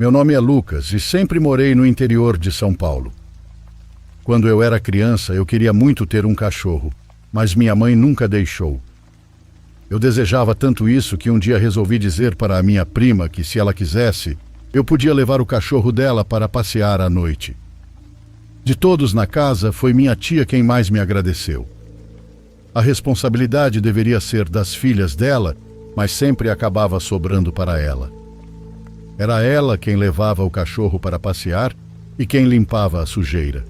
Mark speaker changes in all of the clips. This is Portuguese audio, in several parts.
Speaker 1: Meu nome é Lucas e sempre morei no interior de São Paulo. Quando eu era criança, eu queria muito ter um cachorro, mas minha mãe nunca deixou. Eu desejava tanto isso que um dia resolvi dizer para a minha prima que, se ela quisesse, eu podia levar o cachorro dela para passear à noite. De todos na casa, foi minha tia quem mais me agradeceu. A responsabilidade deveria ser das filhas dela, mas sempre acabava sobrando para ela. Era ela quem levava o cachorro para passear e quem limpava a sujeira.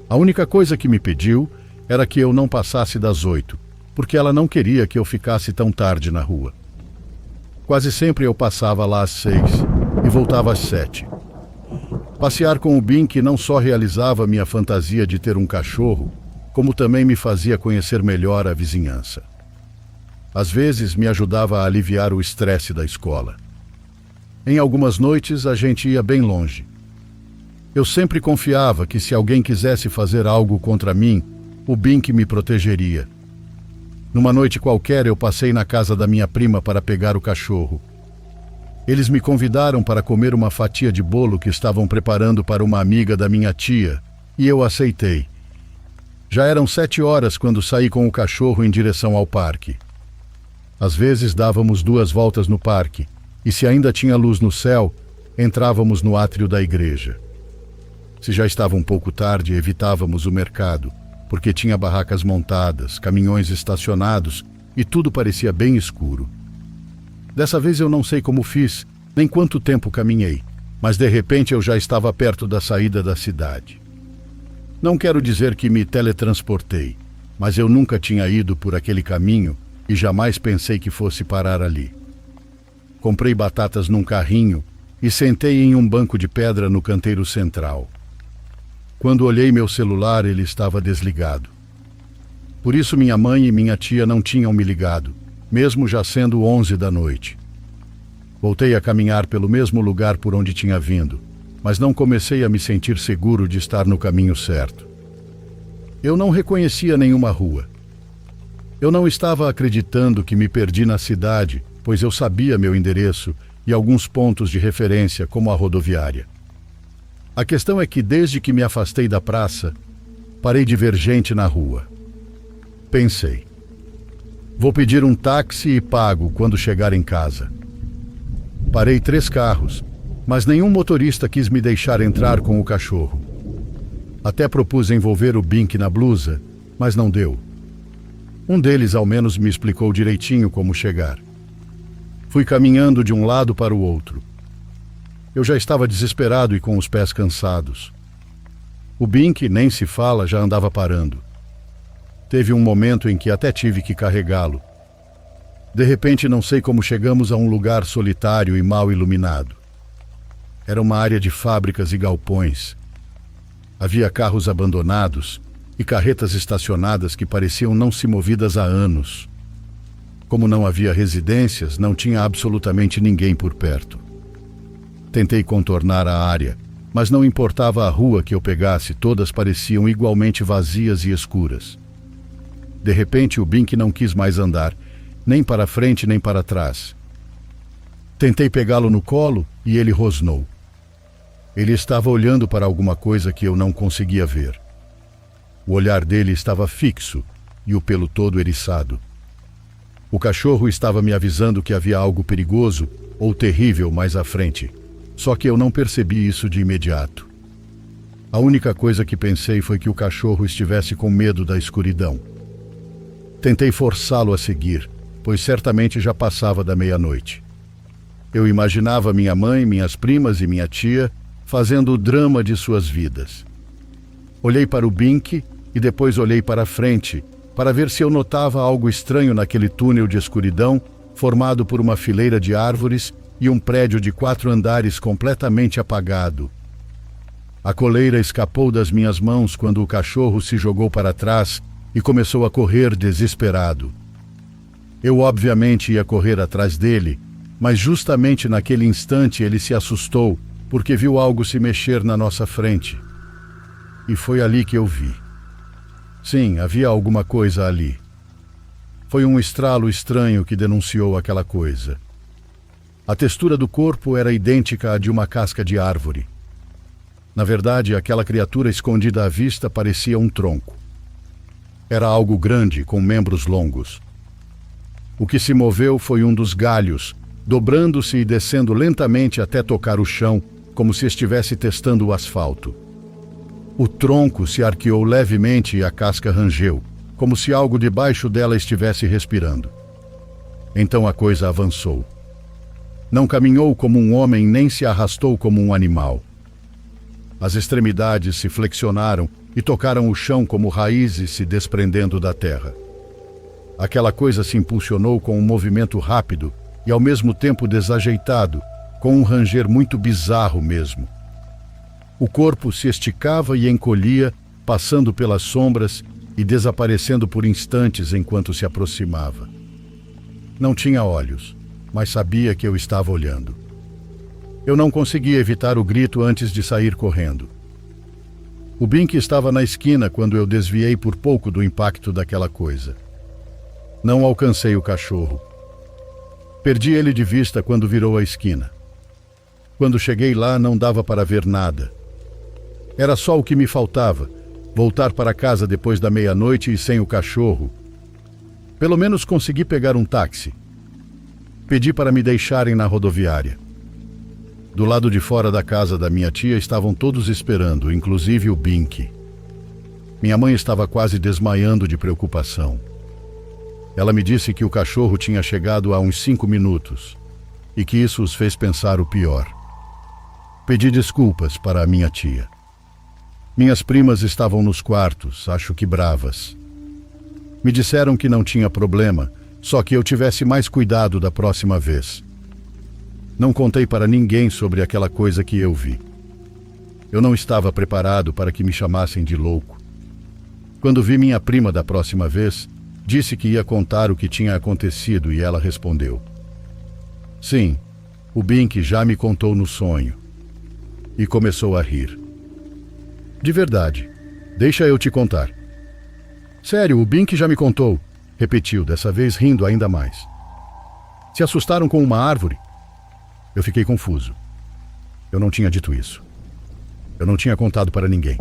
Speaker 1: A única coisa que me pediu era que eu não passasse das 8, porque ela não queria que eu ficasse tão tarde na rua. Quase sempre eu passava lá às 6 e voltava às 7. Passear com o Bink não só realizava minha fantasia de ter um cachorro, como também me fazia conhecer melhor a vizinhança. Às vezes me ajudava a aliviar o estresse da escola. Em algumas noites a gente ia bem longe. Eu sempre confiava que se alguém quisesse fazer algo contra mim, o Bink me protegeria. Numa noite qualquer eu passei na casa da minha prima para pegar o cachorro. Eles me convidaram para comer uma fatia de bolo que estavam preparando para uma amiga da minha tia, e eu aceitei. Já eram 7 horas quando saí com o cachorro em direção ao parque. Às vezes dávamos 2 voltas no parque, e se ainda tinha luz no céu, entrávamos no átrio da igreja. Se já estava um pouco tarde, evitávamos o mercado, porque tinha barracas montadas, caminhões estacionados e tudo parecia bem escuro. Dessa vez eu não sei como fiz, nem quanto tempo caminhei, mas de repente eu já estava perto da saída da cidade. Não quero dizer que me teletransportei, mas eu nunca tinha ido por aquele caminho e jamais pensei que fosse parar ali. Comprei batatas num carrinho e sentei em um banco de pedra no canteiro central. Quando olhei meu celular, ele estava desligado. Por isso minha mãe e minha tia não tinham me ligado, mesmo já sendo 11 da noite. Voltei a caminhar pelo mesmo lugar por onde tinha vindo, mas não comecei a me sentir seguro de estar no caminho certo. Eu não reconhecia nenhuma rua. Eu não estava acreditando que me perdi na cidade, pois eu sabia meu endereço e alguns pontos de referência, como a rodoviária. A questão é que, desde que me afastei da praça, parei de ver gente na rua. Pensei, vou pedir um táxi e pago quando chegar em casa. Parei 3 carros, mas nenhum motorista quis me deixar entrar com o cachorro. Até propus envolver o Bink na blusa, mas não deu. Um deles ao menos me explicou direitinho como chegar. Fui caminhando de um lado para o outro. Eu já estava desesperado e com os pés cansados. O Bink, nem se fala, já andava parando. Teve um momento em que até tive que carregá-lo. De repente, não sei como chegamos a um lugar solitário e mal iluminado. Era uma área de fábricas e galpões. Havia carros abandonados e carretas estacionadas que pareciam não se movidas há anos. Como não havia residências, não tinha absolutamente ninguém por perto. Tentei contornar a área, mas não importava a rua que eu pegasse, todas pareciam igualmente vazias e escuras. De repente, o Bink não quis mais andar, nem para frente nem para trás. Tentei pegá-lo no colo e ele rosnou. Ele estava olhando para alguma coisa que eu não conseguia ver. O olhar dele estava fixo e o pelo todo eriçado. O cachorro estava me avisando que havia algo perigoso ou terrível mais à frente. Só que eu não percebi isso de imediato. A única coisa que pensei foi que o cachorro estivesse com medo da escuridão. Tentei forçá-lo a seguir, pois certamente já passava da meia-noite. Eu imaginava minha mãe, minhas primas e minha tia fazendo o drama de suas vidas. Olhei para o Bink e depois olhei para a frente, para ver se eu notava algo estranho naquele túnel de escuridão formado por uma fileira de árvores e um prédio de 4 andares completamente apagado. A coleira escapou das minhas mãos quando o cachorro se jogou para trás e começou a correr desesperado. Eu obviamente ia correr atrás dele, mas justamente naquele instante ele se assustou porque viu algo se mexer na nossa frente. E foi ali que eu vi. Sim, havia alguma coisa ali. Foi um estralo estranho que denunciou aquela coisa. A textura do corpo era idêntica à de uma casca de árvore. Na verdade, aquela criatura escondida à vista parecia um tronco. Era algo grande, com membros longos. O que se moveu foi um dos galhos, dobrando-se e descendo lentamente até tocar o chão, como se estivesse testando o asfalto. O tronco se arqueou levemente e a casca rangeu, como se algo debaixo dela estivesse respirando. Então a coisa avançou. Não caminhou como um homem, nem se arrastou como um animal. As extremidades se flexionaram e tocaram o chão como raízes se desprendendo da terra. Aquela coisa se impulsionou com um movimento rápido e ao mesmo tempo desajeitado, com um ranger muito bizarro mesmo. O corpo se esticava e encolhia, passando pelas sombras e desaparecendo por instantes enquanto se aproximava. Não tinha olhos, mas sabia que eu estava olhando. Eu não conseguia evitar o grito antes de sair correndo. O Bink estava na esquina quando eu desviei por pouco do impacto daquela coisa. Não alcancei o cachorro. Perdi ele de vista quando virou a esquina. Quando cheguei lá, não dava para ver nada. Era só o que me faltava, voltar para casa depois da meia-noite e sem o cachorro. Pelo menos consegui pegar um táxi. Pedi para me deixarem na rodoviária. Do lado de fora da casa da minha tia estavam todos esperando, inclusive o Bink. Minha mãe estava quase desmaiando de preocupação. Ela me disse que o cachorro tinha chegado há uns 5 minutos e que isso os fez pensar o pior. Pedi desculpas para a minha tia. Minhas primas estavam nos quartos, acho que bravas. Me disseram que não tinha problema, só que eu tivesse mais cuidado da próxima vez. Não contei para ninguém sobre aquela coisa que eu vi. Eu não estava preparado para que me chamassem de louco. Quando vi minha prima da próxima vez, disse que ia contar o que tinha acontecido e ela respondeu: "Sim, o Bink já me contou no sonho." E começou a rir. "De verdade, deixa eu te contar." "Sério, o Bink já me contou," repetiu, dessa vez rindo ainda mais. "Se assustaram com uma árvore?" Eu fiquei confuso. Eu não tinha dito isso. Eu não tinha contado para ninguém.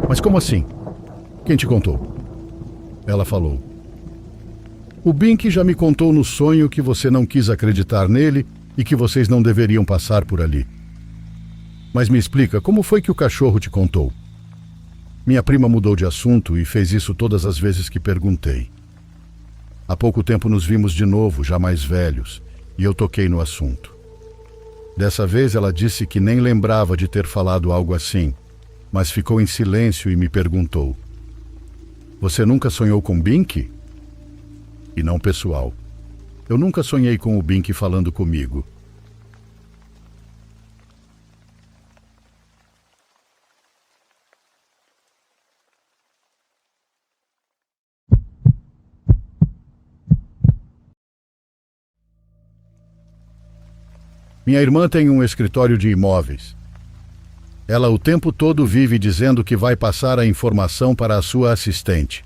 Speaker 1: "Mas como assim? Quem te contou?" Ela falou: "O Bink já me contou no sonho que você não quis acreditar nele e que vocês não deveriam passar por ali. Mas me explica, como foi que o cachorro te contou?" Minha prima mudou de assunto e fez isso todas as vezes que perguntei. Há pouco tempo nos vimos de novo, já mais velhos, e eu toquei no assunto. Dessa vez ela disse que nem lembrava de ter falado algo assim, mas ficou em silêncio e me perguntou: "Você nunca sonhou com Bink?" E não pessoal. Eu nunca sonhei com o Bink falando comigo. Minha irmã tem um escritório de imóveis. Ela o tempo todo vive dizendo que vai passar a informação para a sua assistente.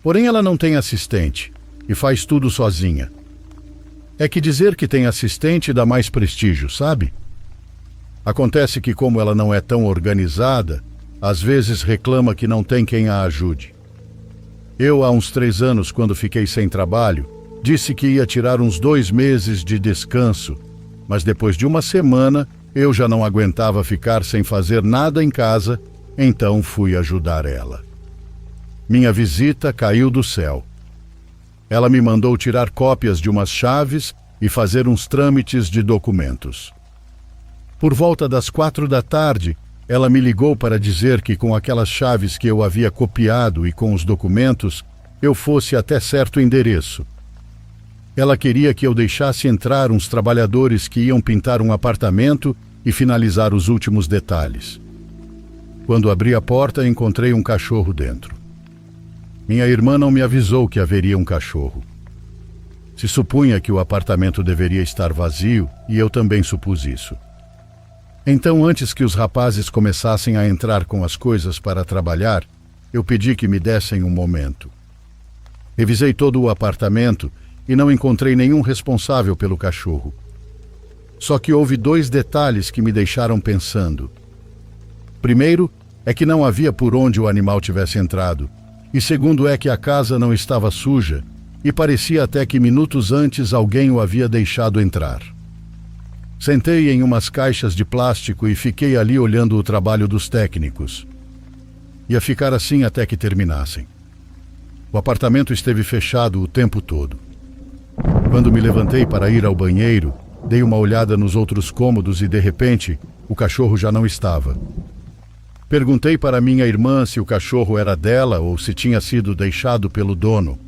Speaker 1: Porém, ela não tem assistente e faz tudo sozinha. É que dizer que tem assistente dá mais prestígio, sabe? Acontece que, como ela não é tão organizada, às vezes reclama que não tem quem a ajude. Eu, há uns 3 anos, quando fiquei sem trabalho, disse que ia tirar uns 2 meses de descanso, mas depois de uma semana eu já não aguentava ficar sem fazer nada em casa, então fui ajudar ela. Minha visita caiu do céu. Ela me mandou tirar cópias de umas chaves e fazer uns trâmites de documentos. Por volta das 4 da tarde, ela me ligou para dizer que com aquelas chaves que eu havia copiado e com os documentos, eu fosse até certo endereço. Ela queria que eu deixasse entrar uns trabalhadores que iam pintar um apartamento e finalizar os últimos detalhes. Quando abri a porta, encontrei um cachorro dentro. Minha irmã não me avisou que haveria um cachorro. Se supunha que o apartamento deveria estar vazio e eu também supus isso. Então, antes que os rapazes começassem a entrar com as coisas para trabalhar, eu pedi que me dessem um momento. Revisei todo o apartamento e não encontrei nenhum responsável pelo cachorro. Só que houve 2 detalhes que me deixaram pensando. Primeiro, é que não havia por onde o animal tivesse entrado. E segundo é que a casa não estava suja e parecia até que minutos antes alguém o havia deixado entrar. Sentei em umas caixas de plástico e fiquei ali olhando o trabalho dos técnicos. Ia ficar assim até que terminassem. O apartamento esteve fechado o tempo todo. Quando me levantei para ir ao banheiro, dei uma olhada nos outros cômodos e, de repente, o cachorro já não estava. Perguntei para minha irmã se o cachorro era dela ou se tinha sido deixado pelo dono.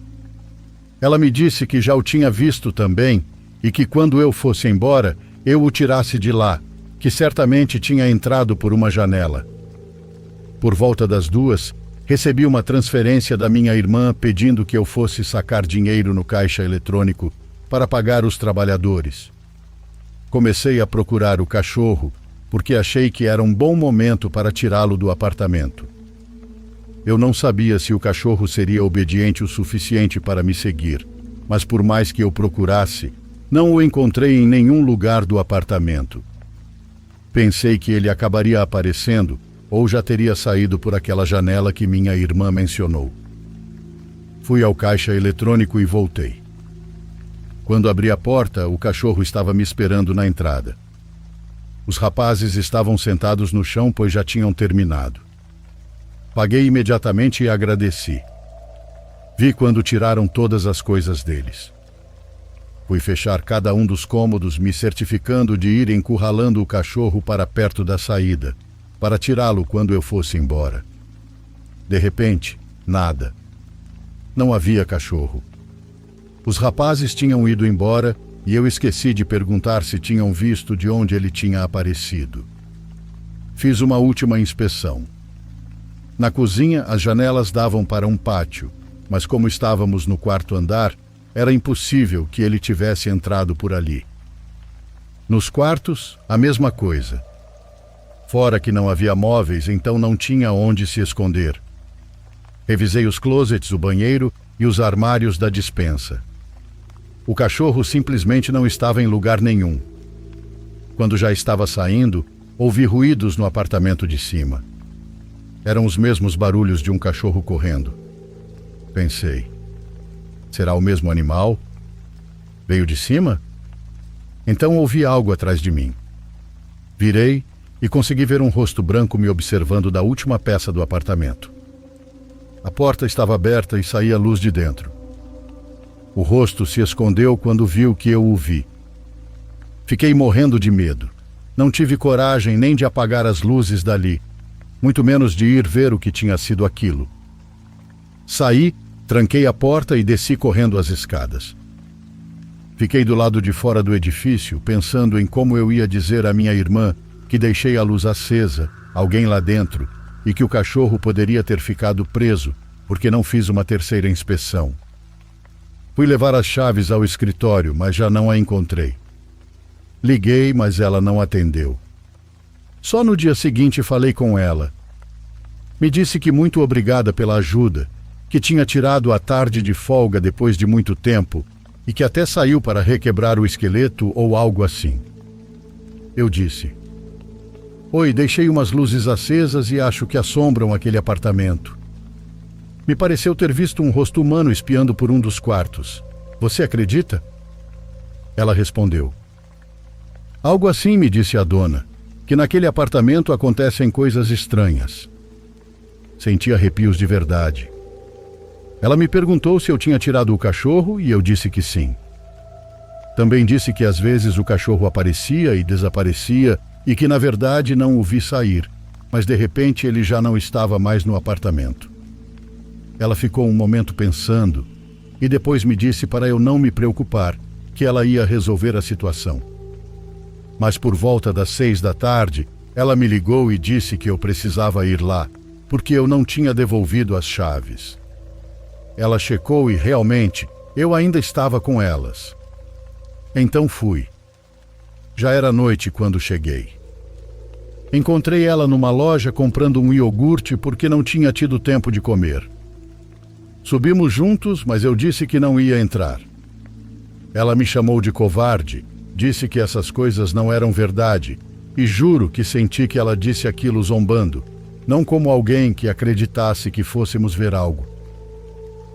Speaker 1: Ela me disse que já o tinha visto também e que quando eu fosse embora, eu o tirasse de lá, que certamente tinha entrado por uma janela. Por volta das 2, recebi uma transferência da minha irmã pedindo que eu fosse sacar dinheiro no caixa eletrônico para pagar os trabalhadores. Comecei a procurar o cachorro, porque achei que era um bom momento para tirá-lo do apartamento. Eu não sabia se o cachorro seria obediente o suficiente para me seguir, mas por mais que eu procurasse, não o encontrei em nenhum lugar do apartamento. Pensei que ele acabaria aparecendo ou já teria saído por aquela janela que minha irmã mencionou. Fui ao caixa eletrônico e voltei. Quando abri a porta, o cachorro estava me esperando na entrada. Os rapazes estavam sentados no chão, pois já tinham terminado. Paguei imediatamente e agradeci. Vi quando tiraram todas as coisas deles. Fui fechar cada um dos cômodos, me certificando de ir encurralando o cachorro para perto da saída, para tirá-lo quando eu fosse embora. De repente, nada. Não havia cachorro. Os rapazes tinham ido embora e eu esqueci de perguntar se tinham visto de onde ele tinha aparecido. Fiz uma última inspeção. Na cozinha, as janelas davam para um pátio, mas como estávamos no 4º andar, era impossível que ele tivesse entrado por ali. Nos quartos, a mesma coisa. Fora que não havia móveis, então não tinha onde se esconder. Revisei os closets, o banheiro e os armários da despensa. O cachorro simplesmente não estava em lugar nenhum. Quando já estava saindo, ouvi ruídos no apartamento de cima. Eram os mesmos barulhos de um cachorro correndo. Pensei, será o mesmo animal? Veio de cima? Então ouvi algo atrás de mim. Virei e consegui ver um rosto branco me observando da última peça do apartamento. A porta estava aberta e saía luz de dentro. O rosto se escondeu quando viu que eu o vi. Fiquei morrendo de medo. Não tive coragem nem de apagar as luzes dali, muito menos de ir ver o que tinha sido aquilo. Saí, tranquei a porta e desci correndo as escadas. Fiquei do lado de fora do edifício, pensando em como eu ia dizer à minha irmã que deixei a luz acesa, alguém lá dentro, e que o cachorro poderia ter ficado preso, porque não fiz uma terceira inspeção. Fui levar as chaves ao escritório, mas já não a encontrei. Liguei, mas ela não atendeu. Só no dia seguinte falei com ela. Me disse que muito obrigada pela ajuda, que tinha tirado a tarde de folga depois de muito tempo e que até saiu para requebrar o esqueleto ou algo assim. Eu disse: "Oi, deixei umas luzes acesas e acho que assombram aquele apartamento. Me pareceu ter visto um rosto humano espiando por um dos quartos. Você acredita?" Ela respondeu: "Algo assim, me disse a dona, que naquele apartamento acontecem coisas estranhas." Senti arrepios de verdade. Ela me perguntou se eu tinha tirado o cachorro e eu disse que sim. Também disse que às vezes o cachorro aparecia e desaparecia e que na verdade não o vi sair, mas de repente ele já não estava mais no apartamento. Ela ficou um momento pensando e depois me disse para eu não me preocupar, que ela ia resolver a situação. Mas por volta das 6 da tarde, ela me ligou e disse que eu precisava ir lá, porque eu não tinha devolvido as chaves. Ela checou e realmente eu ainda estava com elas. Então fui. Já era noite quando cheguei. Encontrei ela numa loja comprando um iogurte porque não tinha tido tempo de comer. Subimos juntos, mas eu disse que não ia entrar. Ela me chamou de covarde Disse que essas coisas não eram verdade, e juro que senti que ela disse aquilo zombando, não como alguém que acreditasse que fôssemos ver algo.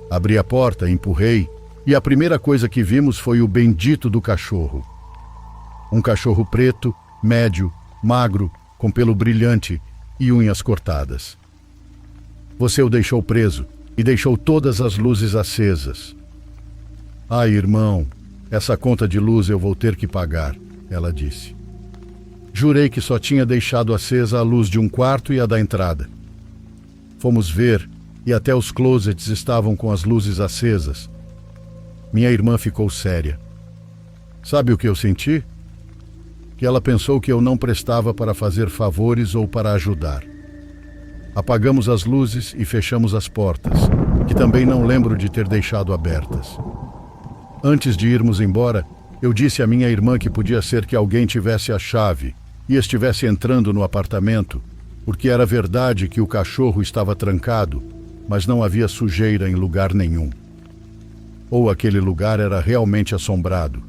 Speaker 1: Abri a porta, empurrei, e a primeira coisa que vimos foi o bendito do cachorro. Um cachorro preto, médio, magro, com pelo brilhante e unhas cortadas. Você o deixou preso e deixou todas as luzes acesas. Ai, irmão, essa conta de luz eu vou ter que pagar, ela disse. Jurei que só tinha deixado acesa a luz de um quarto e a da entrada. Fomos ver e até os closets estavam com as luzes acesas. Minha irmã ficou séria. Sabe o que eu senti? Que ela pensou que eu não prestava para fazer favores ou para ajudar. Apagamos as luzes e fechamos as portas, que também não lembro de ter deixado abertas. Antes de irmos embora, eu disse à minha irmã que podia ser que alguém tivesse a chave e estivesse entrando no apartamento, porque era verdade que o cachorro estava trancado, mas não havia sujeira em lugar nenhum. Ou aquele lugar era realmente assombrado.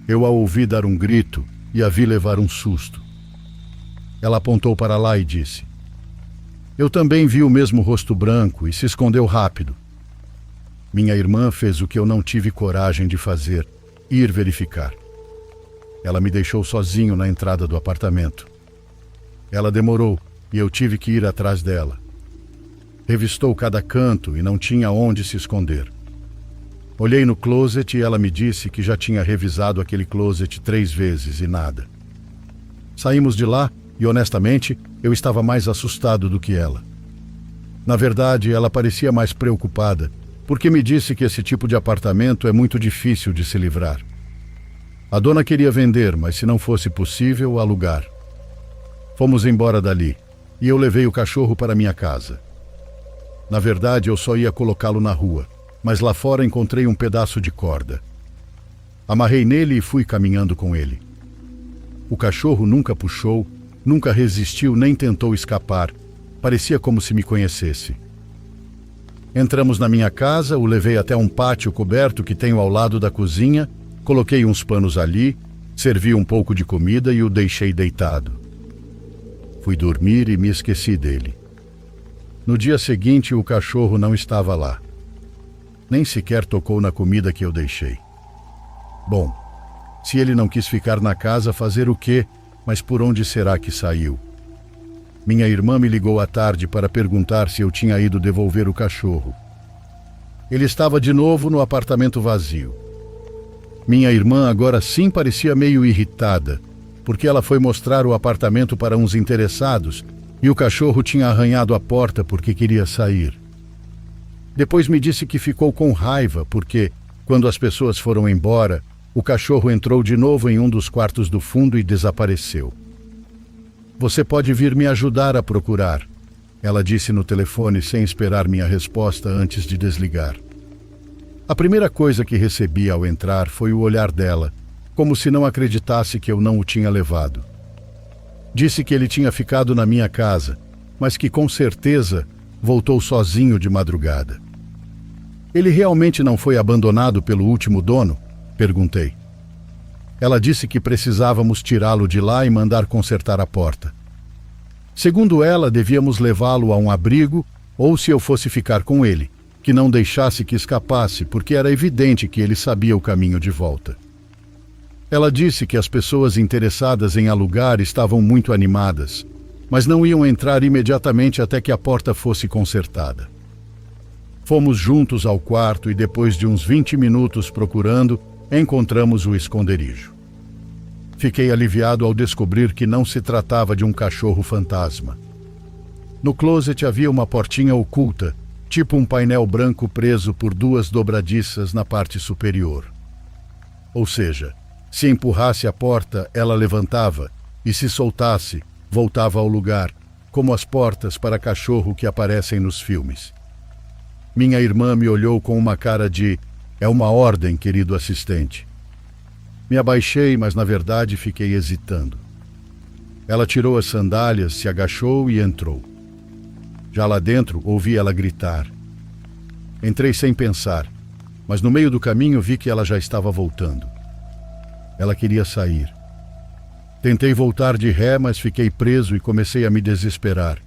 Speaker 1: Eu a ouvi dar um grito e a vi levar um susto. Ela apontou para lá e disse: eu também vi o mesmo rosto branco e se escondeu rápido. Minha irmã fez o que eu não tive coragem de fazer, ir verificar. Ela me deixou sozinho na entrada do apartamento. Ela demorou e eu tive que ir atrás dela. Revistou cada canto e não tinha onde se esconder. Olhei no closet e ela me disse que já tinha revisado aquele closet 3 vezes e nada. Saímos de lá e, honestamente, eu estava mais assustado do que ela. Na verdade, ela parecia mais preocupada, porque me disse que esse tipo de apartamento é muito difícil de se livrar. A dona queria vender, mas se não fosse possível, alugar. Fomos embora dali e eu levei o cachorro para minha casa. Na verdade, eu só ia colocá-lo na rua, mas lá fora encontrei um pedaço de corda. Amarrei nele e fui caminhando com ele. O cachorro nunca puxou, nunca resistiu nem tentou escapar. Parecia como se me conhecesse. Entramos na minha casa, o levei até um pátio coberto que tenho ao lado da cozinha, coloquei uns panos ali, servi um pouco de comida e o deixei deitado. Fui dormir e me esqueci dele. No dia seguinte, o cachorro não estava lá. Nem sequer tocou na comida que eu deixei. Bom, se ele não quis ficar na casa, fazer o quê? Mas por onde será que saiu? Minha irmã me ligou à tarde para perguntar se eu tinha ido devolver o cachorro. Ele estava de novo no apartamento vazio. Minha irmã agora sim parecia meio irritada, porque ela foi mostrar o apartamento para uns interessados e o cachorro tinha arranhado a porta porque queria sair. Depois me disse que ficou com raiva porque, quando as pessoas foram embora, o cachorro entrou de novo em um dos quartos do fundo e desapareceu. Você pode vir me ajudar a procurar, ela disse no telefone sem esperar minha resposta antes de desligar. A primeira coisa que recebi ao entrar foi o olhar dela, como se não acreditasse que eu não o tinha levado. Disse que ele tinha ficado na minha casa, mas que com certeza voltou sozinho de madrugada. Ele realmente não foi abandonado pelo último dono? Perguntei. Ela disse que precisávamos tirá-lo de lá e mandar consertar a porta. Segundo ela, devíamos levá-lo a um abrigo ou, se eu fosse ficar com ele, que não deixasse que escapasse, porque era evidente que ele sabia o caminho de volta. Ela disse que as pessoas interessadas em alugar estavam muito animadas, mas não iam entrar imediatamente até que a porta fosse consertada. Fomos juntos ao quarto e depois de uns 20 minutos procurando, encontramos o esconderijo. Fiquei aliviado ao descobrir que não se tratava de um cachorro fantasma. No closet havia uma portinha oculta, tipo um painel branco preso por 2 dobradiças na parte superior. Ou seja, se empurrasse a porta, ela levantava, e se soltasse, voltava ao lugar, como as portas para cachorro que aparecem nos filmes. Minha irmã me olhou com uma cara de: "É uma ordem, querido assistente." Me abaixei, mas na verdade fiquei hesitando. Ela tirou as sandálias, se agachou e entrou. Já lá dentro, ouvi ela gritar. Entrei sem pensar, mas no meio do caminho vi que ela já estava voltando. Ela queria sair. Tentei voltar de ré, mas fiquei preso e comecei a me desesperar.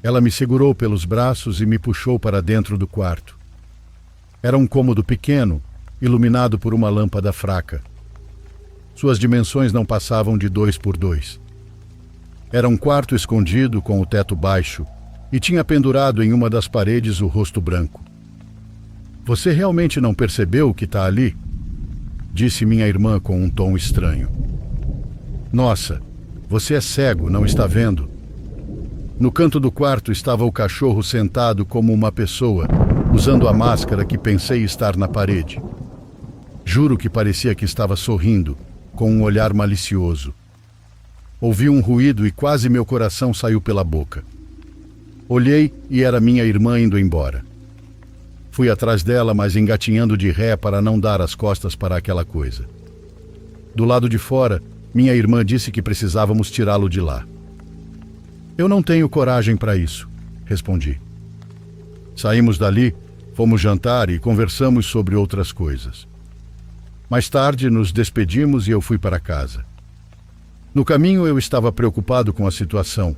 Speaker 1: Ela me segurou pelos braços e me puxou para dentro do quarto. Era um cômodo pequeno, iluminado por uma lâmpada fraca. Suas dimensões não passavam de 2 por 2. Era um quarto escondido com o teto baixo e tinha pendurado em uma das paredes o rosto branco. "Você realmente não percebeu o que está ali?" disse minha irmã com um tom estranho. "Nossa, você é cego, não está vendo?" No canto do quarto estava o cachorro sentado como uma pessoa, usando a máscara que pensei estar na parede. Juro que parecia que estava sorrindo, com um olhar malicioso. Ouvi um ruído e quase meu coração saiu pela boca. Olhei e era minha irmã indo embora. Fui atrás dela, mas engatinhando de ré para não dar as costas para aquela coisa. Do lado de fora, minha irmã disse que precisávamos tirá-lo de lá. "Eu não tenho coragem para isso", respondi. Saímos dali, fomos jantar e conversamos sobre outras coisas. Mais tarde, nos despedimos e eu fui para casa. No caminho, eu estava preocupado com a situação,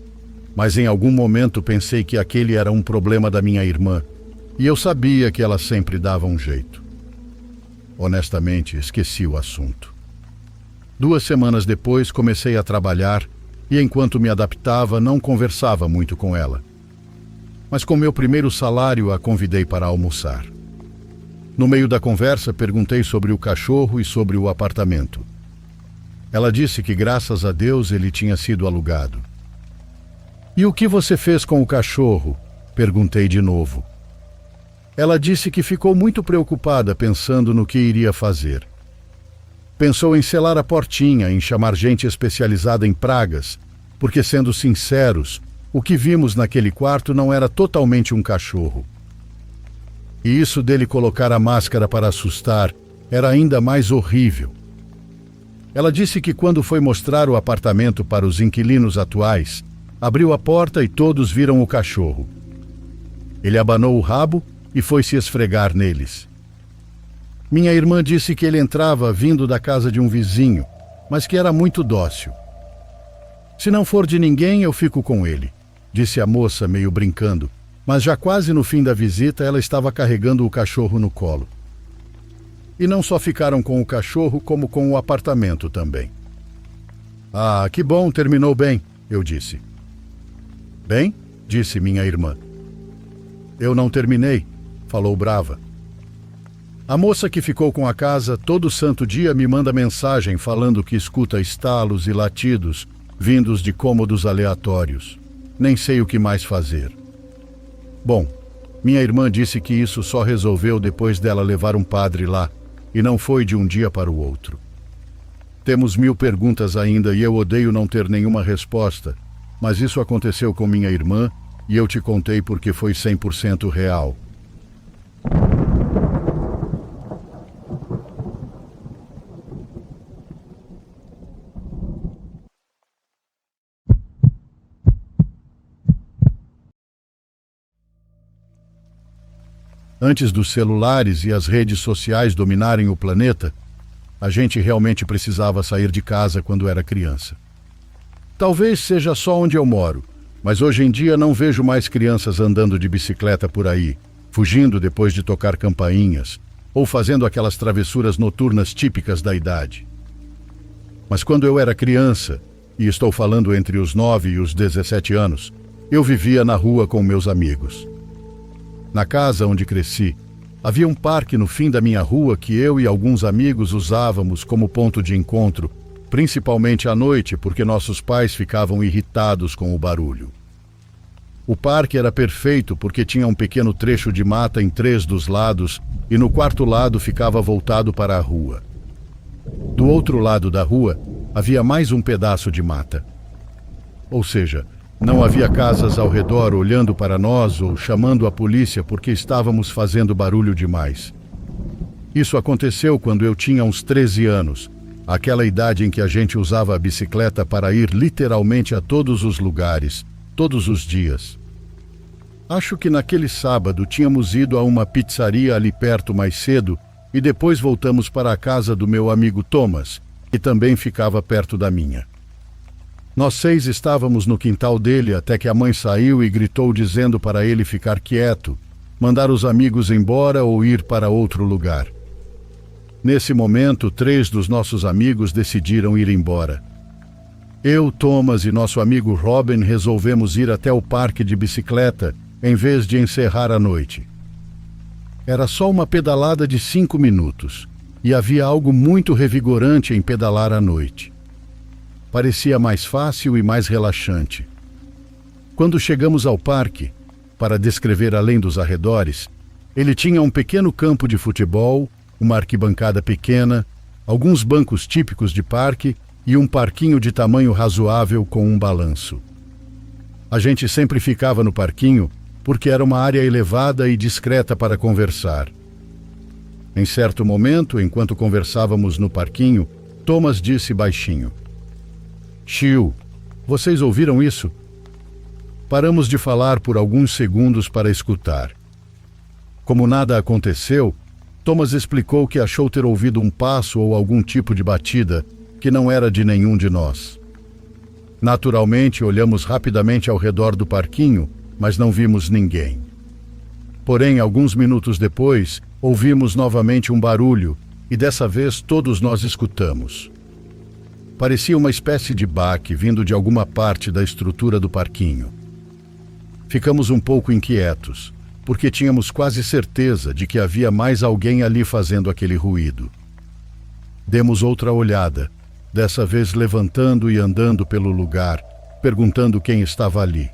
Speaker 1: mas em algum momento pensei que aquele era um problema da minha irmã, e eu sabia que ela sempre dava um jeito. Honestamente, esqueci o assunto. 2 semanas depois, comecei a trabalhar e, enquanto me adaptava, não conversava muito com ela. Mas com meu primeiro salário, a convidei para almoçar. No meio da conversa, perguntei sobre o cachorro e sobre o apartamento. Ela disse que, graças a Deus, ele tinha sido alugado. "E o que você fez com o cachorro?" perguntei de novo. Ela disse que ficou muito preocupada pensando no que iria fazer. Pensou em selar a portinha, em chamar gente especializada em pragas, porque, sendo sinceros, o que vimos naquele quarto não era totalmente um cachorro. E isso dele colocar a máscara para assustar era ainda mais horrível. Ela disse que quando foi mostrar o apartamento para os inquilinos atuais, abriu a porta e todos viram o cachorro. Ele abanou o rabo e foi se esfregar neles. Minha irmã disse que ele entrava vindo da casa de um vizinho, mas que era muito dócil. "Se não for de ninguém, eu fico com ele", disse a moça meio brincando, mas já quase no fim da visita ela estava carregando o cachorro no colo. E não só ficaram com o cachorro, como com o apartamento também. "Ah, que bom, terminou bem", eu disse. "Bem?", disse minha irmã. "Eu não terminei", falou brava. "A moça que ficou com a casa todo santo dia me manda mensagem falando que escuta estalos e latidos vindos de cômodos aleatórios. Nem sei o que mais fazer." Bom, minha irmã disse que isso só resolveu depois dela levar um padre lá, e não foi de um dia para o outro. Temos 1000 perguntas ainda e eu odeio não ter nenhuma resposta, mas isso aconteceu com minha irmã e eu te contei porque foi 100% real. Antes dos celulares e as redes sociais dominarem o planeta, a gente realmente precisava sair de casa quando era criança. Talvez seja só onde eu moro, mas hoje em dia não vejo mais crianças andando de bicicleta por aí, fugindo depois de tocar campainhas, ou fazendo aquelas travessuras noturnas típicas da idade. Mas quando eu era criança, e estou falando entre os 9 e os 17 anos, eu vivia na rua com meus amigos. Na casa onde cresci, havia um parque no fim da minha rua que eu e alguns amigos usávamos como ponto de encontro, principalmente à noite, porque nossos pais ficavam irritados com o barulho. O parque era perfeito porque tinha um pequeno trecho de mata em 3 dos lados e no 4º lado ficava voltado para a rua. Do outro lado da rua havia mais um pedaço de mata. Ou seja, não havia casas ao redor olhando para nós ou chamando a polícia porque estávamos fazendo barulho demais. Isso aconteceu quando eu tinha uns 13 anos, aquela idade em que a gente usava a bicicleta para ir literalmente a todos os lugares, todos os dias. Acho que naquele sábado tínhamos ido a uma pizzaria ali perto mais cedo e depois voltamos para a casa do meu amigo Thomas, que também ficava perto da minha. Nós 6 estávamos no quintal dele até que a mãe saiu e gritou dizendo para ele ficar quieto, mandar os amigos embora ou ir para outro lugar. Nesse momento, 3 dos nossos amigos decidiram ir embora. Eu, Thomas e nosso amigo Robin resolvemos ir até o parque de bicicleta em vez de encerrar a noite. Era só uma pedalada de 5 minutos e havia algo muito revigorante em pedalar à noite. Parecia mais fácil e mais relaxante. Quando chegamos ao parque, para descrever além dos arredores, ele tinha um pequeno campo de futebol, uma arquibancada pequena, alguns bancos típicos de parque e um parquinho de tamanho razoável com um balanço. A gente sempre ficava no parquinho porque era uma área elevada e discreta para conversar. Em certo momento, enquanto conversávamos no parquinho, Thomas disse baixinho: "Chiu, vocês ouviram isso?" Paramos de falar por alguns segundos para escutar. Como nada aconteceu, Thomas explicou que achou ter ouvido um passo ou algum tipo de batida que não era de nenhum de nós. Naturalmente, olhamos rapidamente ao redor do parquinho, mas não vimos ninguém. Porém, alguns minutos depois, ouvimos novamente um barulho e dessa vez todos nós escutamos. Parecia uma espécie de baque vindo de alguma parte da estrutura do parquinho. Ficamos um pouco inquietos, porque tínhamos quase certeza de que havia mais alguém ali fazendo aquele ruído. Demos outra olhada, dessa vez levantando e andando pelo lugar, perguntando quem estava ali.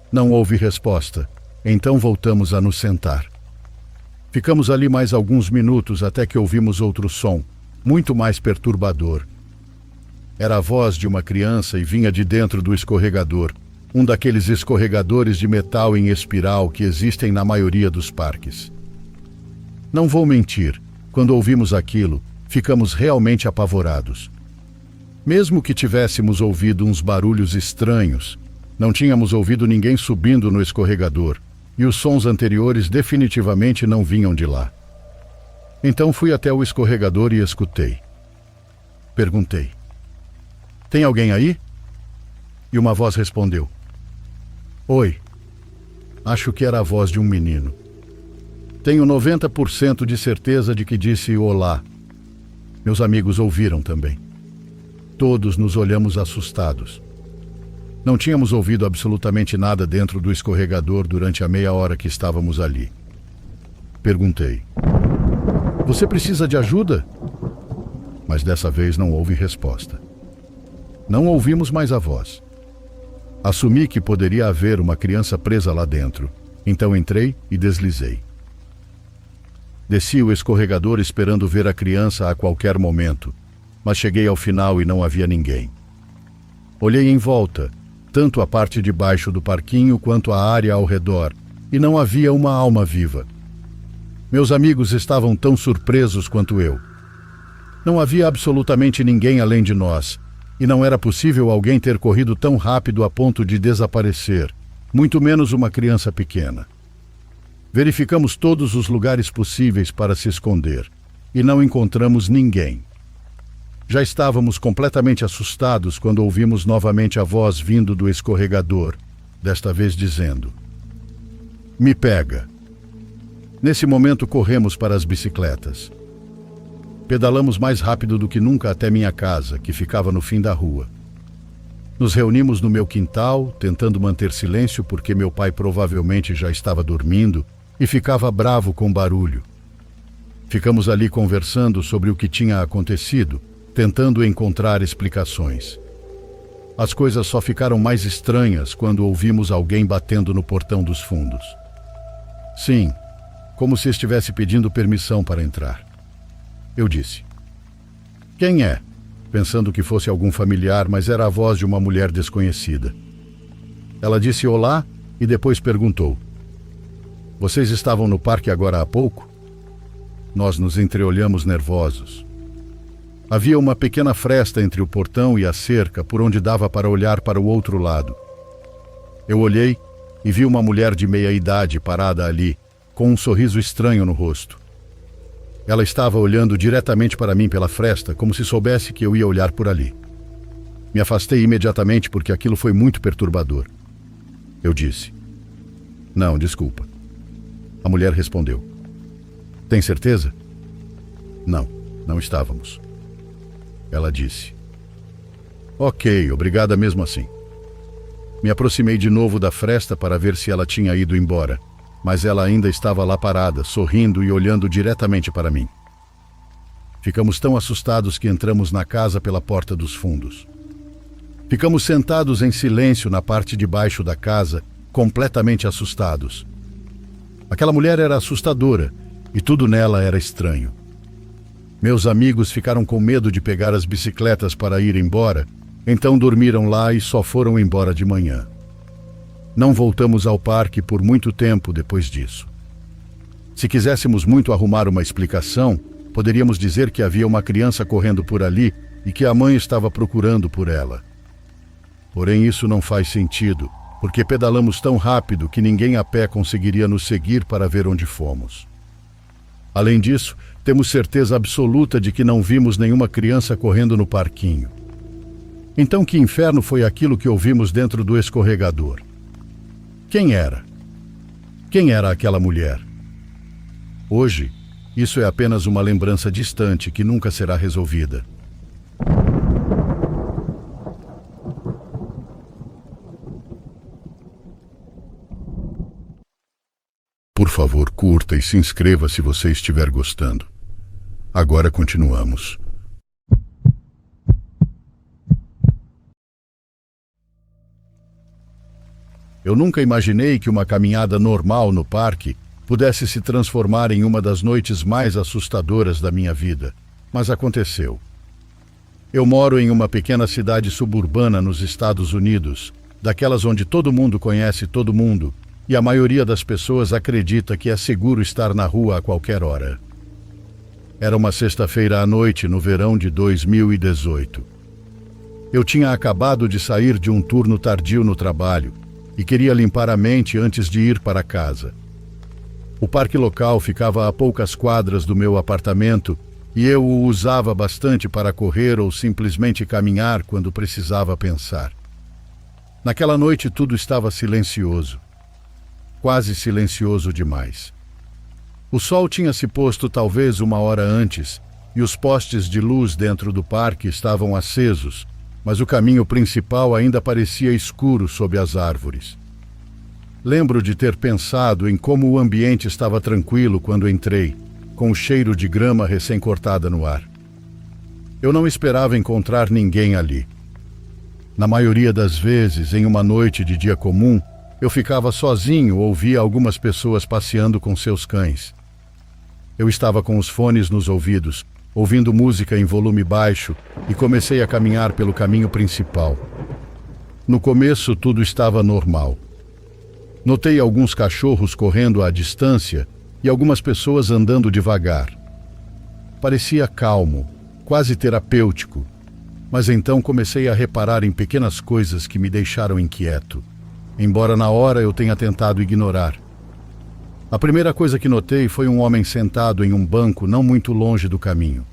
Speaker 1: Não houve resposta, então voltamos a nos sentar. Ficamos ali mais alguns minutos até que ouvimos outro som, muito mais perturbador. Era a voz de uma criança e vinha de dentro do escorregador, um daqueles escorregadores de metal em espiral que existem na maioria dos parques. Não vou mentir, quando ouvimos aquilo, ficamos realmente apavorados. Mesmo que tivéssemos ouvido uns barulhos estranhos, não tínhamos ouvido ninguém subindo no escorregador, e os sons anteriores definitivamente não vinham de lá. Então fui até o escorregador e escutei. Perguntei: "Tem alguém aí?" E uma voz respondeu: "Oi." Acho que era a voz de um menino. Tenho 90% de certeza de que disse olá. Meus amigos ouviram também. Todos nos olhamos assustados. Não tínhamos ouvido absolutamente nada dentro do escorregador durante a meia hora que estávamos ali. Perguntei: "Você precisa de ajuda?" Mas dessa vez não houve resposta. Não ouvimos mais a voz. Assumi que poderia haver uma criança presa lá dentro, então entrei e deslizei. Desci o escorregador esperando ver a criança a qualquer momento, mas cheguei ao final e não havia ninguém. Olhei em volta, tanto a parte de baixo do parquinho quanto a área ao redor, e não havia uma alma viva. Meus amigos estavam tão surpresos quanto eu. Não havia absolutamente ninguém além de nós, e não era possível alguém ter corrido tão rápido a ponto de desaparecer, muito menos uma criança pequena. Verificamos todos os lugares possíveis para se esconder, e não encontramos ninguém. Já estávamos completamente assustados quando ouvimos novamente a voz vindo do escorregador, desta vez dizendo: "Me pega." Nesse momento corremos para as bicicletas. Pedalamos mais rápido do que nunca até minha casa, que ficava no fim da rua. Nos reunimos no meu quintal, tentando manter silêncio porque meu pai provavelmente já estava dormindo e ficava bravo com barulho. Ficamos ali conversando sobre o que tinha acontecido, tentando encontrar explicações. As coisas só ficaram mais estranhas quando ouvimos alguém batendo no portão dos fundos. Sim, como se estivesse pedindo permissão para entrar. Eu disse: "Quem é?" pensando que fosse algum familiar, mas era a voz de uma mulher desconhecida. Ela disse olá e depois perguntou: "Vocês estavam no parque agora há pouco?" Nós nos entreolhamos nervosos. Havia uma pequena fresta entre o portão e a cerca por onde dava para olhar para o outro lado. Eu olhei e vi uma mulher de meia idade parada ali, com um sorriso estranho no rosto. Ela estava olhando diretamente para mim pela fresta, como se soubesse que eu ia olhar por ali. Me afastei imediatamente porque aquilo foi muito perturbador. Eu disse: "Não, desculpa." A mulher respondeu: "Tem certeza?" "Não, não estávamos." Ela disse: "Ok, obrigada mesmo assim." Me aproximei de novo da fresta para ver se ela tinha ido embora, mas ela ainda estava lá parada, sorrindo e olhando diretamente para mim. Ficamos tão assustados que entramos na casa pela porta dos fundos. Ficamos sentados em silêncio na parte de baixo da casa, completamente assustados. Aquela mulher era assustadora e tudo nela era estranho. Meus amigos ficaram com medo de pegar as bicicletas para ir embora, então dormiram lá e só foram embora de manhã. Não voltamos ao parque por muito tempo depois disso. Se quiséssemos muito arrumar uma explicação, poderíamos dizer que havia uma criança correndo por ali e que a mãe estava procurando por ela. Porém, isso não faz sentido, porque pedalamos tão rápido que ninguém a pé conseguiria nos seguir para ver onde fomos. Além disso, temos certeza absoluta de que não vimos nenhuma criança correndo no parquinho. Então, que inferno foi aquilo que ouvimos dentro do escorregador? Quem era? Quem era aquela mulher? Hoje, isso é apenas uma lembrança distante que nunca será resolvida. Por favor, curta e se inscreva se você estiver gostando. Agora continuamos. Eu nunca imaginei que uma caminhada normal no parque pudesse se transformar em uma das noites mais assustadoras da minha vida, mas aconteceu. Eu moro em uma pequena cidade suburbana nos Estados Unidos, daquelas onde todo mundo conhece todo mundo, e a maioria das pessoas acredita que é seguro estar na rua a qualquer hora. Era uma sexta-feira à noite no verão de 2018. Eu tinha acabado de sair de um turno tardio no trabalho e queria limpar a mente antes de ir para casa. O parque local ficava a poucas quadras do meu apartamento e eu o usava bastante para correr ou simplesmente caminhar quando precisava pensar. Naquela noite tudo estava silencioso. Quase silencioso demais. O sol tinha se posto talvez uma hora antes e os postes de luz dentro do parque estavam acesos, mas o caminho principal ainda parecia escuro sob as árvores. Lembro de ter pensado em como o ambiente estava tranquilo quando entrei, com o cheiro de grama recém-cortada no ar. Eu não esperava encontrar ninguém ali. Na maioria das vezes, em uma noite de dia comum, eu ficava sozinho ou via algumas pessoas passeando com seus cães. Eu estava com os fones nos ouvidos, ouvindo música em volume baixo e comecei a caminhar pelo caminho principal. No começo, tudo estava normal. Notei alguns cachorros correndo à distância e algumas pessoas andando devagar. Parecia calmo, quase terapêutico, mas então comecei a reparar em pequenas coisas que me deixaram inquieto, embora na hora eu tenha tentado ignorar. A primeira coisa que notei foi um homem sentado em um banco não muito longe do caminho.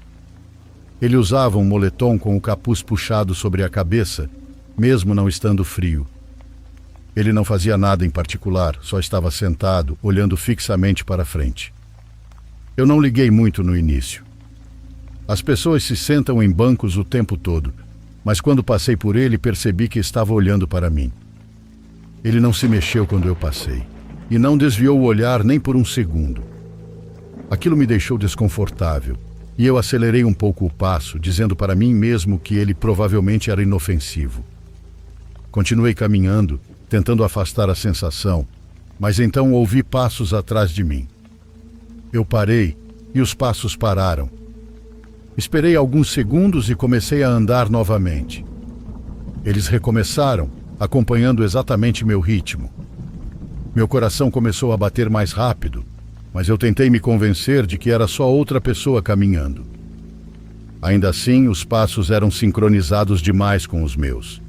Speaker 1: Ele usava um moletom com o capuz puxado sobre a cabeça, mesmo não estando frio. Ele não fazia nada em particular, só estava sentado, olhando fixamente para frente. Eu não liguei muito no início. As pessoas se sentam em bancos o tempo todo, mas quando passei por ele percebi que estava olhando para mim. Ele não se mexeu quando eu passei, e não desviou o olhar nem por um segundo. Aquilo me deixou desconfortável, e eu acelerei um pouco o passo, dizendo para mim mesmo que ele provavelmente era inofensivo. Continuei caminhando, tentando afastar a sensação, mas então ouvi passos atrás de mim. Eu parei, e os passos pararam. Esperei alguns segundos e comecei a andar novamente. Eles recomeçaram, acompanhando exatamente meu ritmo. Meu coração começou a bater mais rápido, mas eu tentei me convencer de que era só outra pessoa caminhando. Ainda assim, os passos eram sincronizados demais com os meus.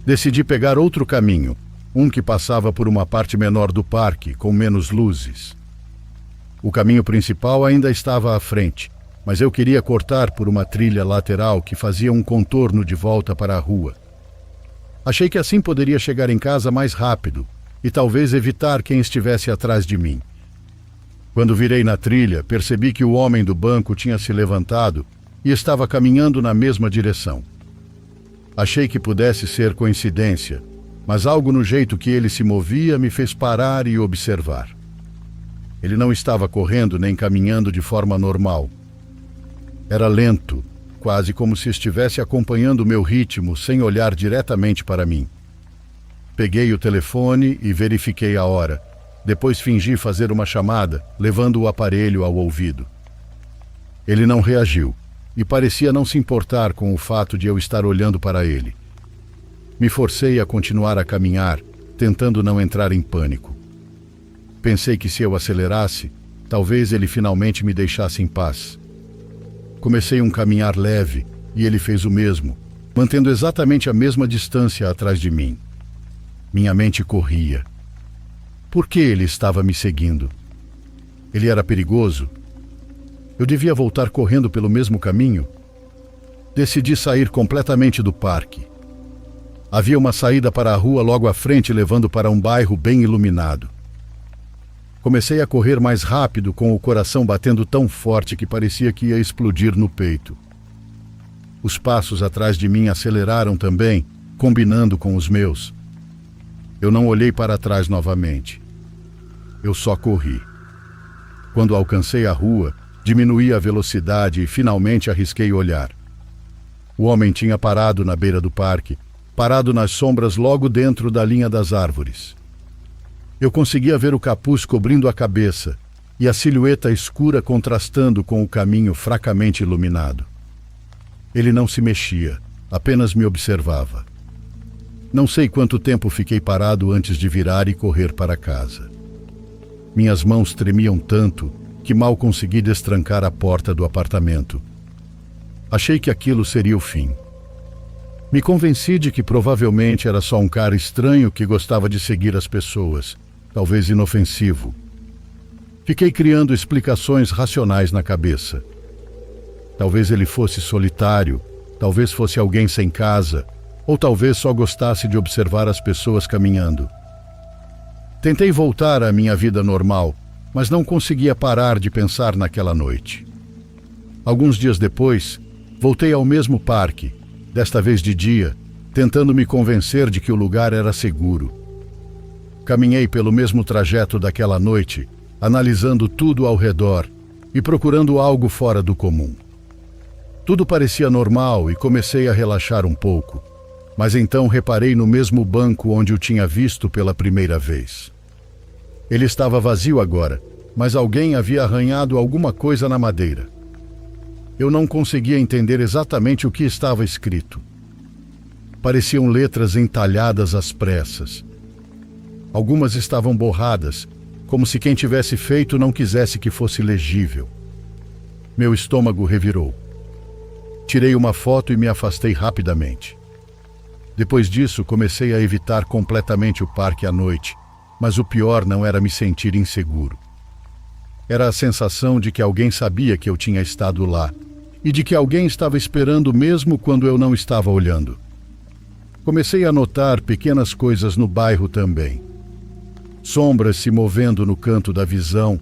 Speaker 1: Decidi pegar outro caminho, um que passava por uma parte menor do parque, com menos luzes. O caminho principal ainda estava à frente, mas eu queria cortar por uma trilha lateral que fazia um contorno de volta para a rua. Achei que assim poderia chegar em casa mais rápido e talvez evitar quem estivesse atrás de mim. Quando virei na trilha, percebi que o homem do banco tinha se levantado e estava caminhando na mesma direção. Achei que pudesse ser coincidência, mas algo no jeito que ele se movia me fez parar e observar. Ele não estava correndo nem caminhando de forma normal. Era lento, quase como se estivesse acompanhando o meu ritmo sem olhar diretamente para mim. Peguei o telefone e verifiquei a hora. Depois fingi fazer uma chamada, levando o aparelho ao ouvido. Ele não reagiu e parecia não se importar com o fato de eu estar olhando para ele. Me forcei a continuar a caminhar, tentando não entrar em pânico. Pensei que se eu acelerasse, talvez ele finalmente me deixasse em paz. Comecei um caminhar leve e ele fez o mesmo, mantendo exatamente a mesma distância atrás de mim. Minha mente corria. Por que ele estava me seguindo? Ele era perigoso? Eu devia voltar correndo pelo mesmo caminho? Decidi sair completamente do parque. Havia uma saída para a rua logo à frente, levando para um bairro bem iluminado. Comecei a correr mais rápido, com o coração batendo tão forte que parecia que ia explodir no peito. Os passos atrás de mim aceleraram também, combinando com os meus. Eu não olhei para trás novamente. Eu só corri. Quando alcancei a rua, diminuí a velocidade e finalmente arrisquei olhar. O homem tinha parado na beira do parque, parado nas sombras logo dentro da linha das árvores. Eu conseguia ver o capuz cobrindo a cabeça e a silhueta escura contrastando com o caminho fracamente iluminado. Ele não se mexia, apenas me observava. Não sei quanto tempo fiquei parado antes de virar e correr para casa. Minhas mãos tremiam tanto que mal consegui destrancar a porta do apartamento. Achei que aquilo seria o fim. Me convenci de que provavelmente era só um cara estranho que gostava de seguir as pessoas, talvez inofensivo. Fiquei criando explicações racionais na cabeça. Talvez ele fosse solitário, talvez fosse alguém sem casa, ou talvez só gostasse de observar as pessoas caminhando. Tentei voltar à minha vida normal, mas não conseguia parar de pensar naquela noite. Alguns dias depois, voltei ao mesmo parque, desta vez de dia, tentando me convencer de que o lugar era seguro. Caminhei pelo mesmo trajeto daquela noite, analisando tudo ao redor e procurando algo fora do comum. Tudo parecia normal e comecei a relaxar um pouco, mas então reparei no mesmo banco onde o tinha visto pela primeira vez. Ele estava vazio agora, mas alguém havia arranhado alguma coisa na madeira. Eu não conseguia entender exatamente o que estava escrito. Pareciam letras entalhadas às pressas. Algumas estavam borradas, como se quem tivesse feito não quisesse que fosse legível. Meu estômago revirou. Tirei uma foto e me afastei rapidamente. Depois disso, comecei a evitar completamente o parque à noite, mas o pior não era me sentir inseguro. Era a sensação de que alguém sabia que eu tinha estado lá e de que alguém estava esperando mesmo quando eu não estava olhando. Comecei a notar pequenas coisas no bairro também. Sombras se movendo no canto da visão,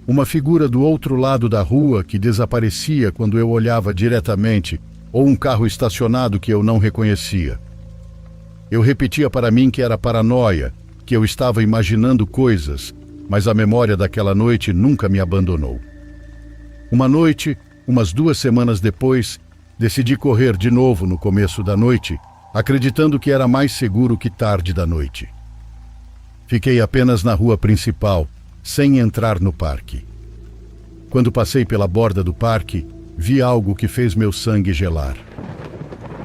Speaker 1: uma figura do outro lado da rua que desaparecia quando eu olhava diretamente, ou um carro estacionado que eu não reconhecia. Eu repetia para mim que era paranoia, que eu estava imaginando coisas, mas a memória daquela noite nunca me abandonou. Uma noite, umas 2 semanas depois, decidi correr de novo no começo da noite, acreditando que era mais seguro que tarde da noite. Fiquei apenas na rua principal, sem entrar no parque. Quando passei pela borda do parque, vi algo que fez meu sangue gelar.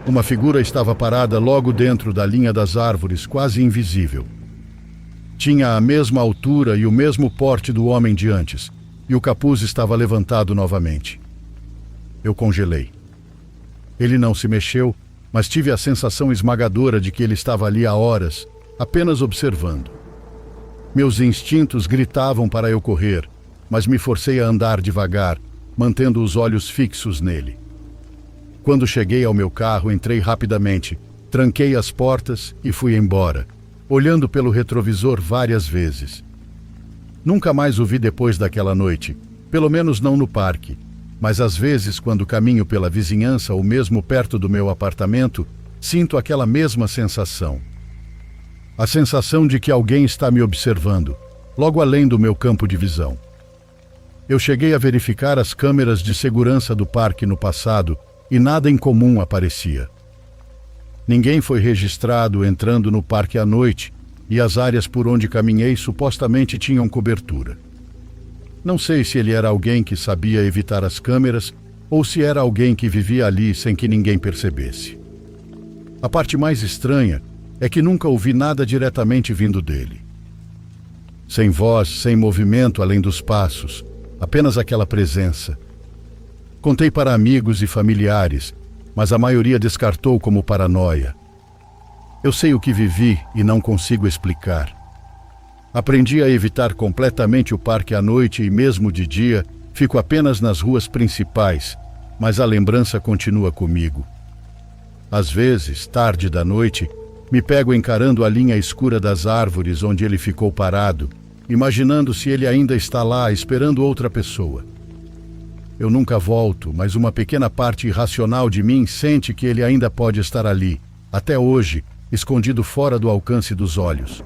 Speaker 1: Uma figura estava parada logo dentro da linha das árvores, quase invisível. Tinha a mesma altura e o mesmo porte do homem de antes, e o capuz estava levantado novamente. Eu congelei. Ele não se mexeu, mas tive a sensação esmagadora de que ele estava ali há horas, apenas observando. Meus instintos gritavam para eu correr, mas me forcei a andar devagar, mantendo os olhos fixos nele. Quando cheguei ao meu carro, entrei rapidamente, tranquei as portas e fui embora, olhando pelo retrovisor várias vezes. Nunca mais o vi depois daquela noite, pelo menos não no parque, mas às vezes, quando caminho pela vizinhança ou mesmo perto do meu apartamento, sinto aquela mesma sensação. A sensação de que alguém está me observando, logo além do meu campo de visão. Eu cheguei a verificar as câmeras de segurança do parque no passado e nada em comum aparecia. Ninguém foi registrado entrando no parque à noite e as áreas por onde caminhei supostamente tinham cobertura. Não sei se ele era alguém que sabia evitar as câmeras ou se era alguém que vivia ali sem que ninguém percebesse. A parte mais estranha é que nunca ouvi nada diretamente vindo dele. Sem voz, sem movimento além dos passos, apenas aquela presença. Contei para amigos e familiares, mas a maioria descartou como paranoia. Eu sei o que vivi e não consigo explicar. Aprendi a evitar completamente o parque à noite e mesmo de dia, fico apenas nas ruas principais, mas a lembrança continua comigo. Às vezes, tarde da noite, me pego encarando a linha escura das árvores onde ele ficou parado, imaginando se ele ainda está lá esperando outra pessoa. Eu nunca volto, mas uma pequena parte irracional de mim sente que ele ainda pode estar ali, até hoje, escondido fora do alcance dos olhos.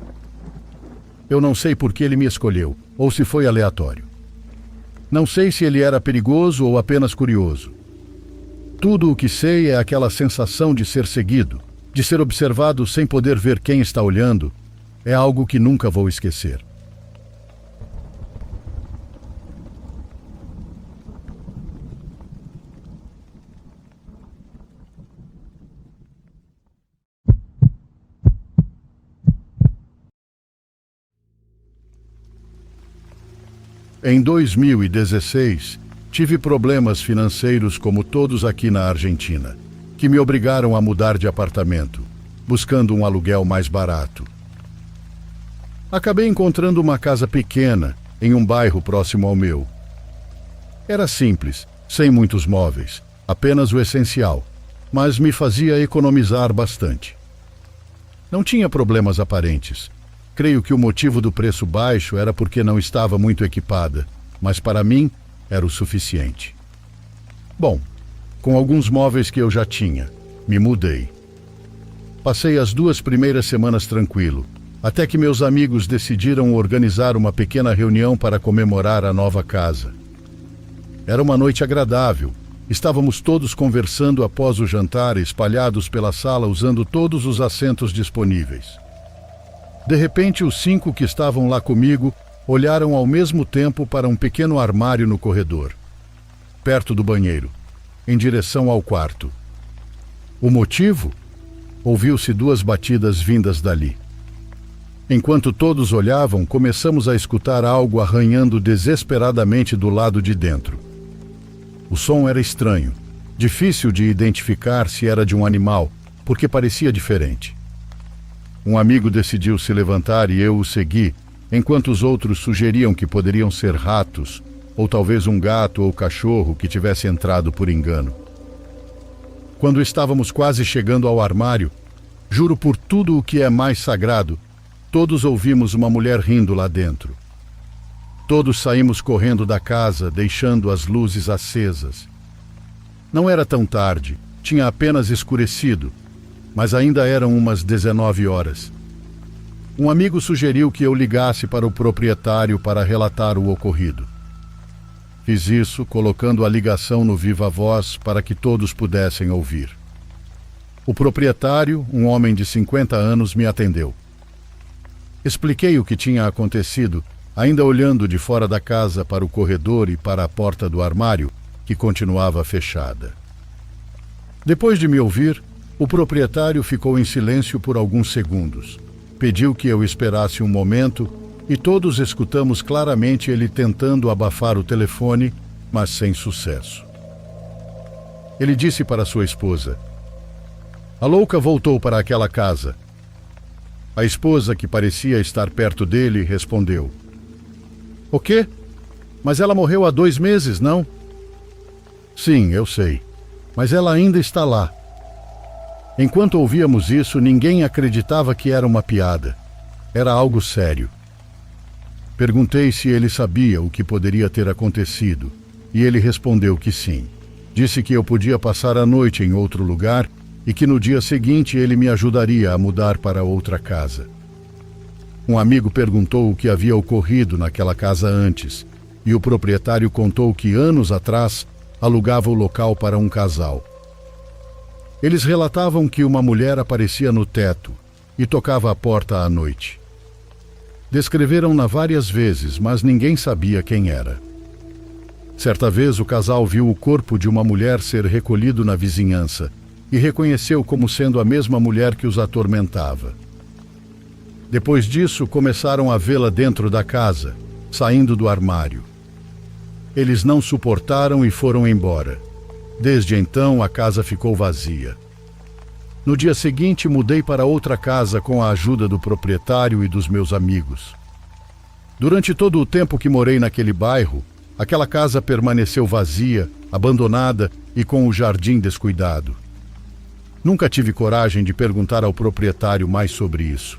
Speaker 1: Eu não sei por que ele me escolheu, ou se foi aleatório. Não sei se ele era perigoso ou apenas curioso. Tudo o que sei é aquela sensação de ser seguido, de ser observado sem poder ver quem está olhando, é algo que nunca vou esquecer. Em 2016, tive problemas financeiros como todos aqui na Argentina, que me obrigaram a mudar de apartamento, buscando um aluguel mais barato. Acabei encontrando uma casa pequena, em um bairro próximo ao meu. Era simples, sem muitos móveis, apenas o essencial, mas me fazia economizar bastante. Não tinha problemas aparentes. Creio que o motivo do preço baixo era porque não estava muito equipada, mas para mim era o suficiente. Bom, com alguns móveis que eu já tinha, me mudei. Passei as 2 primeiras semanas tranquilo, até que meus amigos decidiram organizar uma pequena reunião para comemorar a nova casa. Era uma noite agradável. Estávamos todos conversando após o jantar, espalhados pela sala usando todos os assentos disponíveis. De repente, os 5 que estavam lá comigo olharam ao mesmo tempo para um pequeno armário no corredor, perto do banheiro, em direção ao quarto. O motivo? Ouviu-se 2 batidas vindas dali. Enquanto todos olhavam, começamos a escutar algo arranhando desesperadamente do lado de dentro. O som era estranho, difícil de identificar se era de um animal, porque parecia diferente. Um amigo decidiu se levantar e eu o segui, enquanto os outros sugeriam que poderiam ser ratos, ou talvez um gato ou cachorro que tivesse entrado por engano. Quando estávamos quase chegando ao armário, juro por tudo o que é mais sagrado, todos ouvimos uma mulher rindo lá dentro. Todos saímos correndo da casa, deixando as luzes acesas. Não era tão tarde, tinha apenas escurecido, mas ainda eram umas 19 horas. Um amigo sugeriu que eu ligasse para o proprietário para relatar o ocorrido. Fiz isso, colocando a ligação no viva-voz para que todos pudessem ouvir. O proprietário, um homem de 50 anos, me atendeu. Expliquei o que tinha acontecido, ainda olhando de fora da casa para o corredor e para a porta do armário, que continuava fechada. Depois de me ouvir, o proprietário ficou em silêncio por alguns segundos. Pediu que eu esperasse um momento e todos escutamos claramente ele tentando abafar o telefone, mas sem sucesso. Ele disse para sua esposa: "A louca voltou para aquela casa." A esposa, que parecia estar perto dele, respondeu: "O quê?" Mas ela morreu há 2 meses, não? Sim, eu sei. Mas ela ainda está lá. Enquanto ouvíamos isso, ninguém acreditava que era uma piada. Era algo sério. Perguntei se ele sabia o que poderia ter acontecido, e ele respondeu que sim. Disse que eu podia passar a noite em outro lugar e que no dia seguinte ele me ajudaria a mudar para outra casa. Um amigo perguntou o que havia ocorrido naquela casa antes, e o proprietário contou que anos atrás alugava o local para um casal. Eles relatavam que uma mulher aparecia no teto e tocava a porta à noite. Descreveram-na várias vezes, mas ninguém sabia quem era. Certa vez o casal viu o corpo de uma mulher ser recolhido na vizinhança e reconheceu como sendo a mesma mulher que os atormentava. Depois disso, começaram a vê-la dentro da casa, saindo do armário. Eles não suportaram e foram embora. Desde então, a casa ficou vazia. No dia seguinte, mudei para outra casa com a ajuda do proprietário e dos meus amigos. Durante todo o tempo que morei naquele bairro, aquela casa permaneceu vazia, abandonada e com o jardim descuidado. Nunca tive coragem de perguntar ao proprietário mais sobre isso.